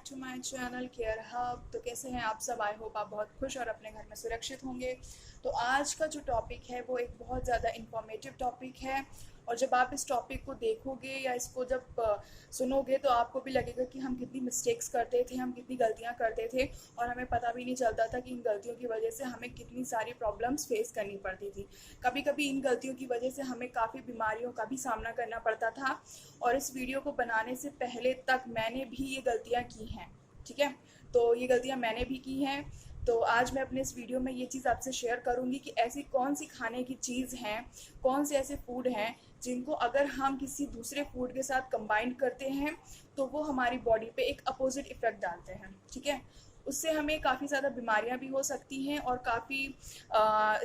To my channel Care Hub. तो कैसे हैं आप सब? आई होप आप बहुत खुश और अपने घर में सुरक्षित होंगे। तो आज का जो टॉपिक है वो एक बहुत ज़्यादा इंफॉर्मेटिव टॉपिक है, और जब आप इस टॉपिक को देखोगे या इसको जब सुनोगे तो आपको भी लगेगा कि हम कितनी मिस्टेक्स करते थे, हम कितनी गलतियां करते थे और हमें पता भी नहीं चलता था कि इन गलतियों की वजह से हमें कितनी सारी प्रॉब्लम्स फेस करनी पड़ती थी। कभी कभी इन गलतियों की वजह से हमें काफ़ी बीमारियों का भी सामना करना पड़ता था, और इस वीडियो को बनाने से पहले तक मैंने भी ये गलतियाँ की हैं। ठीक है, तो ये गलतियाँ मैंने भी की हैं। तो आज मैं अपने इस वीडियो में ये चीज़ आपसे शेयर करूंगी कि ऐसी कौन सी खाने की चीज़ हैं, कौन से ऐसे फूड हैं जिनको अगर हम किसी दूसरे फूड के साथ कंबाइन करते हैं तो वो हमारी बॉडी पे एक अपोजिट इफेक्ट डालते हैं। ठीक है, उससे हमें काफ़ी ज़्यादा बीमारियां भी हो सकती हैं और काफ़ी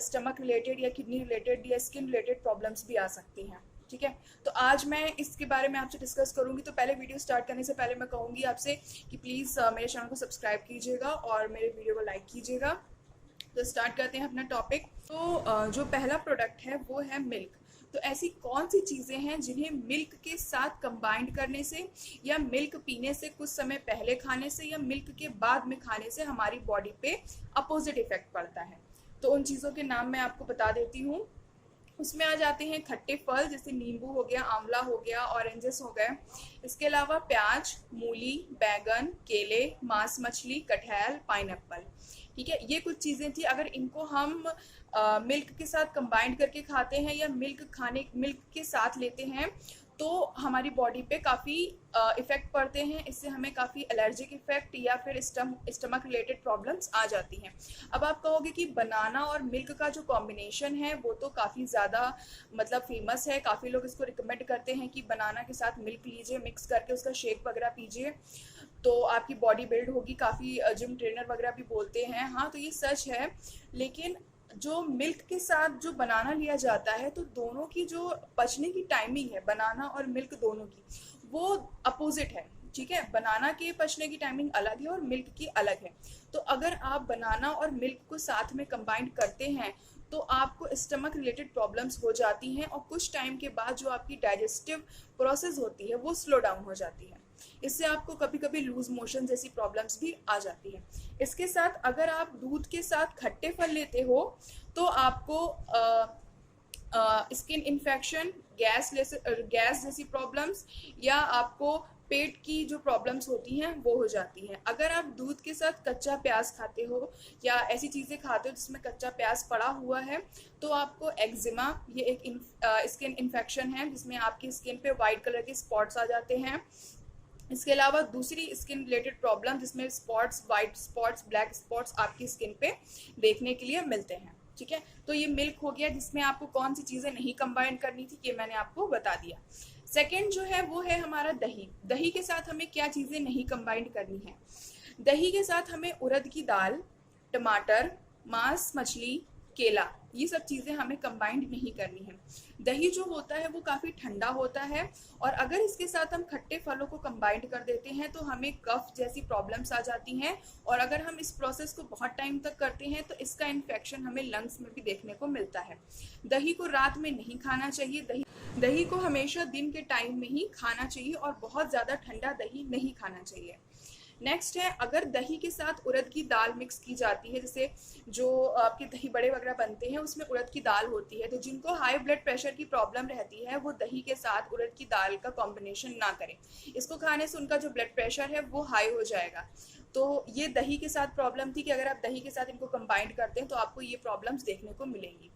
स्टमक रिलेटेड या किडनी रिलेटेड या स्किन रिलेटेड प्रॉब्लम्स भी आ सकती हैं। ठीक है, तो आज मैं इसके बारे में आपसे डिस्कस करूंगी। तो पहले वीडियो स्टार्ट करने से पहले मैं कहूँगी आपसे कि प्लीज़ मेरे चैनल को सब्सक्राइब कीजिएगा और मेरे वीडियो को लाइक कीजिएगा। तो स्टार्ट करते हैं अपना टॉपिक। तो जो पहला प्रोडक्ट है वो है मिल्क। तो ऐसी कौन सी चीज़ें हैं जिन्हें मिल्क के साथ कंबाइंड करने से या मिल्क पीने से कुछ समय पहले खाने से या मिल्क के बाद में खाने से हमारी बॉडी पे अपोजिट इफेक्ट पड़ता है। तो उन चीज़ों के नाम मैं आपको बता देती हूँ। उसमें आ जाते हैं खट्टे फल, जैसे नींबू हो गया, आंवला हो गया, ऑरेंजेस हो गए। इसके अलावा प्याज, मूली, बैगन, केले, मांस मछली, कटहल, पाइनएप्पल। ठीक है, ये कुछ चीज़ें थी। अगर इनको हम मिल्क के साथ कंबाइंड करके खाते हैं या मिल्क के साथ लेते हैं तो हमारी बॉडी पे काफ़ी इफ़ेक्ट पड़ते हैं। इससे हमें काफ़ी एलर्जिक इफ़ेक्ट या फिर स्टमक रिलेटेड प्रॉब्लम्स आ जाती हैं। अब आप कहोगे कि बनाना और मिल्क का जो कॉम्बिनेशन है वो तो काफ़ी ज़्यादा मतलब फेमस है, काफ़ी लोग इसको रिकमेंड करते हैं कि बनाना के साथ मिल्क लीजिए, मिक्स करके उसका शेक वगैरह पीजिए तो आपकी बॉडी बिल्ड होगी। काफ़ी जिम ट्रेनर वगैरह भी बोलते हैं। हाँ, तो ये सच है, लेकिन जो मिल्क के साथ जो बनाना लिया जाता है तो दोनों की जो पचने की टाइमिंग है, बनाना और मिल्क दोनों की, वो अपोजिट है। ठीक है, बनाना के पचने की टाइमिंग अलग है और मिल्क की अलग है। तो अगर आप बनाना और मिल्क को साथ में कंबाइंड करते हैं तो आपको स्टमक रिलेटेड प्रॉब्लम्स हो जाती हैं, और कुछ टाइम के बाद जो आपकी डाइजेस्टिव प्रोसेस होती है वो स्लो डाउन हो जाती है। इससे आपको कभी कभी लूज मोशन जैसी प्रॉब्लम्स भी आ जाती है। इसके साथ अगर आप दूध के साथ खट्टे फल लेते हो तो आपको स्किन इन्फेक्शन, गैस जैसी प्रॉब्लम्स या आपको पेट की जो प्रॉब्लम्स होती हैं वो हो जाती हैं। अगर आप दूध के साथ कच्चा प्याज खाते हो या ऐसी चीज़ें खाते हो जिसमें कच्चा प्याज पड़ा हुआ है तो आपको एक्जिमा, ये एक स्किन इन्फेक्शन है जिसमें आपकी स्किन पे वाइट कलर के स्पॉट्स आ जाते हैं। इसके अलावा दूसरी स्किन रिलेटेड प्रॉब्लम जिसमें spots, white spots, black spots आपकी स्किन पे देखने के लिए मिलते हैं। ठीक है, तो ये मिल्क हो गया जिसमें आपको कौन सी चीज़ें नहीं कंबाइन करनी थी, ये मैंने आपको बता दिया। सेकंड जो है वो है हमारा दही। दही के साथ हमें क्या चीज़ें नहीं कंबाइन करनी है? दही के साथ हमें उड़द की दाल, टमाटर, मांस मछली, केला, ये सब चीज़ें हमें कंबाइंड नहीं करनी है। दही जो होता है वो काफ़ी ठंडा होता है, और अगर इसके साथ हम खट्टे फलों को कंबाइंड कर देते हैं तो हमें कफ जैसी प्रॉब्लम्स आ जाती हैं, और अगर हम इस प्रोसेस को बहुत टाइम तक करते हैं तो इसका इन्फेक्शन हमें लंग्स में भी देखने को मिलता है। दही को रात में नहीं खाना चाहिए। दही को हमेशा दिन के टाइम में ही खाना चाहिए, और बहुत ज़्यादा ठंडा दही नहीं खाना चाहिए। नेक्स्ट है, अगर दही के साथ उड़द की दाल मिक्स की जाती है, जैसे जो आपके दही बड़े वगैरह बनते हैं उसमें उड़द की दाल होती है, तो जिनको हाई ब्लड प्रेशर की प्रॉब्लम रहती है वो दही के साथ उड़द की दाल का कॉम्बिनेशन ना करें। इसको खाने से उनका जो ब्लड प्रेशर है वो हाई हो जाएगा। तो ये दही के साथ प्रॉब्लम थी कि अगर आप दही के साथ इनको कंबाइंड करते हैं तो आपको ये प्रॉब्लम्स देखने को मिलेंगी।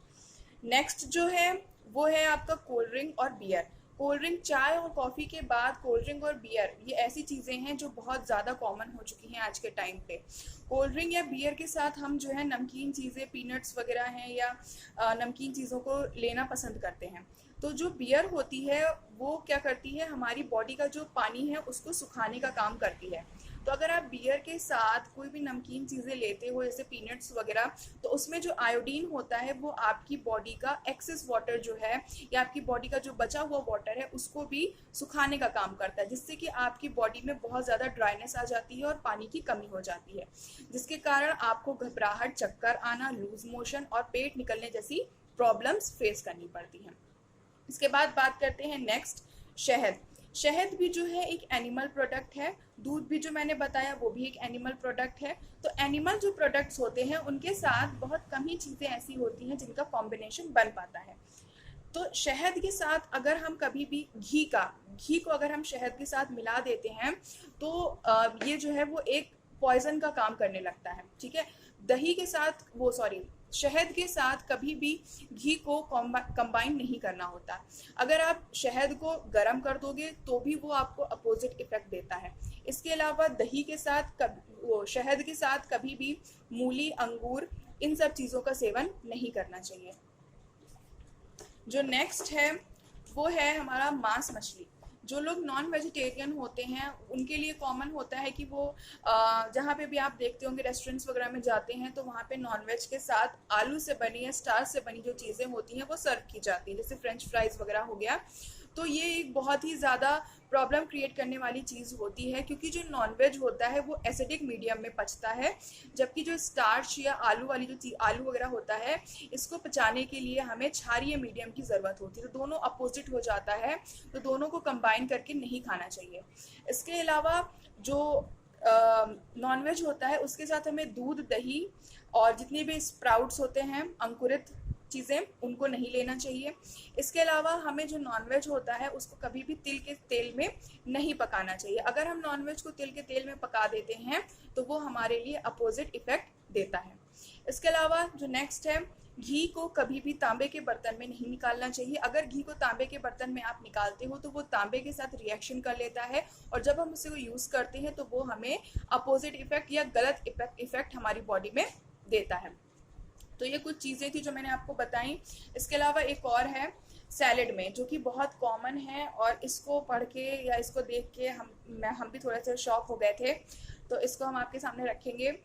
नेक्स्ट जो है वो है आपका कोल्ड ड्रिंक और बियर। कोल्ड ड्रिंक, चाय और कॉफ़ी के बाद कोल्ड ड्रिंक और बियर, ये ऐसी चीज़ें हैं जो बहुत ज़्यादा कॉमन हो चुकी हैं आज के टाइम पे। कोल्ड ड्रिंक या बियर के साथ हम जो है नमकीन चीज़ें, पीनट्स वगैरह हैं या नमकीन चीज़ों को लेना पसंद करते हैं। तो जो बियर होती है वो क्या करती है, हमारी बॉडी का जो पानी है उसको सुखाने का काम करती है। तो अगर आप बियर के साथ कोई भी नमकीन चीज़ें लेते हो जैसे पीनट्स वगैरह, तो उसमें जो आयोडीन होता है वो आपकी बॉडी का एक्सेस वाटर जो है या आपकी बॉडी का जो बचा हुआ वाटर है उसको भी सुखाने का काम करता है, जिससे कि आपकी बॉडी में बहुत ज़्यादा ड्राइनेस आ जाती है और पानी की कमी हो जाती है, जिसके कारण आपको घबराहट, चक्कर आना, लूज मोशन और पेट निकलने जैसी प्रॉब्लम्स फेस करनी पड़ती हैं। इसके बाद बात करते हैं नेक्स्ट, शहद। शहद भी जो है एक एनिमल प्रोडक्ट है, दूध भी जो मैंने बताया वो भी एक एनिमल प्रोडक्ट है। तो एनिमल जो प्रोडक्ट्स होते हैं उनके साथ बहुत कम ही चीज़ें ऐसी होती हैं जिनका कॉम्बिनेशन बन पाता है। तो शहद के साथ अगर हम कभी भी घी को अगर हम शहद के साथ मिला देते हैं तो ये जो है वो एक पॉइजन का काम करने लगता है, ठीक है। दही के साथ शहद के साथ कभी भी घी को कंबाइन नहीं करना होता। अगर आप शहद को गर्म कर दोगे तो भी वो आपको अपोजिट इफेक्ट देता है। इसके अलावा दही के साथ शहद के साथ कभी भी मूली, अंगूर, इन सब चीज़ों का सेवन नहीं करना चाहिए। जो नेक्स्ट है वो है हमारा मांस मछली। जो लोग नॉन वेजिटेरियन होते हैं उनके लिए कॉमन होता है कि वो जहाँ पे भी आप देखते होंगे रेस्टोरेंट्स वगैरह में जाते हैं तो वहाँ पे नॉनवेज के साथ आलू से बनी या स्टार्च से बनी जो चीज़ें होती हैं वो सर्व की जाती हैं, जैसे फ्रेंच फ्राइज वगैरह हो गया। तो ये एक बहुत ही ज़्यादा प्रॉब्लम क्रिएट करने वाली चीज़ होती है, क्योंकि जो नॉनवेज होता है वो एसिडिक मीडियम में पचता है, जबकि जो स्टार्च या आलू वाली जो चीज़ आलू वगैरह होता है इसको पचाने के लिए हमें क्षारीय मीडियम की ज़रूरत होती है। तो दोनों अपोजिट हो जाता है, तो दोनों को कंबाइन करके नहीं खाना चाहिए। इसके अलावा जो नॉनवेज होता है उसके साथ हमें दूध, दही और जितने भी स्प्राउट्स होते हैं, अंकुरित चीज़ें, उनको नहीं लेना चाहिए। इसके अलावा हमें जो नॉनवेज होता है उसको कभी भी तिल के तेल में नहीं पकाना चाहिए। अगर हम नॉनवेज को तिल के तेल में पका देते हैं तो वो हमारे लिए अपोजिट इफेक्ट देता है। इसके अलावा जो नेक्स्ट है, घी को कभी भी तांबे के बर्तन में नहीं निकालना चाहिए। अगर घी को तांबे के बर्तन में आप निकालते हो तो वो तांबे के साथ रिएक्शन कर लेता है और जब हम उसे यूज़ करते हैं तो वो हमें अपोजिट इफेक्ट या गलत इफेक्ट हमारी बॉडी में देता है। तो ये कुछ चीज़ें थी जो मैंने आपको बताई। इसके अलावा एक और है सैलेड में, जो कि बहुत कॉमन है और इसको पढ़ के या इसको देख के हम भी थोड़े से शॉक हो गए थे। तो इसको हम आपके सामने रखेंगे।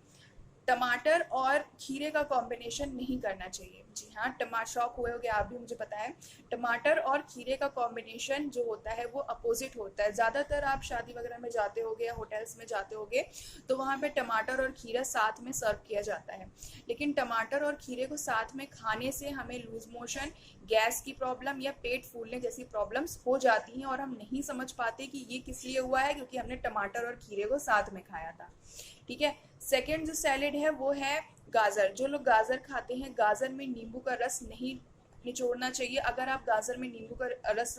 टमाटर और खीरे का कॉम्बिनेशन नहीं करना चाहिए। जी हाँ, शॉक हुए होगे आप भी, मुझे पता है। टमाटर और खीरे का कॉम्बिनेशन जो होता है वो अपोजिट होता है। ज़्यादातर आप शादी वगैरह में जाते होगे या होटल्स में जाते होगे तो वहाँ पे टमाटर और खीरा साथ में सर्व किया जाता है, लेकिन टमाटर और खीरे को साथ में खाने से हमें लूज मोशन, गैस की प्रॉब्लम या पेट फूलने जैसी प्रॉब्लम्स हो जाती हैं और हम नहीं समझ पाते कि ये किस लिए हुआ है, क्योंकि हमने टमाटर और खीरे को साथ में खाया था। ठीक है। सेकेंड जो सैलेड है वो है गाजर। जो लोग गाजर खाते हैं, गाजर में नींबू का रस नहीं निचोड़ना चाहिए। अगर आप गाजर में नींबू का रस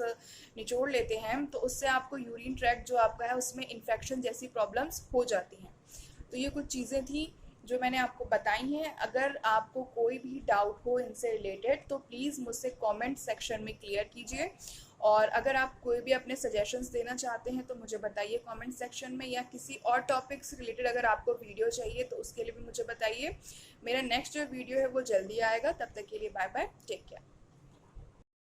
निचोड़ लेते हैं तो उससे आपको यूरिन ट्रैक्ट जो आपका है उसमें इन्फेक्शन जैसी प्रॉब्लम्स हो जाती हैं। तो ये कुछ चीज़ें थी जो मैंने आपको बताई हैं। अगर आपको कोई भी डाउट हो इनसे रिलेटेड तो प्लीज़ मुझसे कमेंट सेक्शन में क्लियर कीजिए, और अगर आप कोई भी अपने सजेशंस देना चाहते हैं तो मुझे बताइए कमेंट सेक्शन में, या किसी और टॉपिक से रिलेटेड अगर आपको वीडियो चाहिए तो उसके लिए भी मुझे बताइए। मेरा नेक्स्ट जो वीडियो है वो जल्दी आएगा। तब तक के लिए बाय बाय, टेक केयर।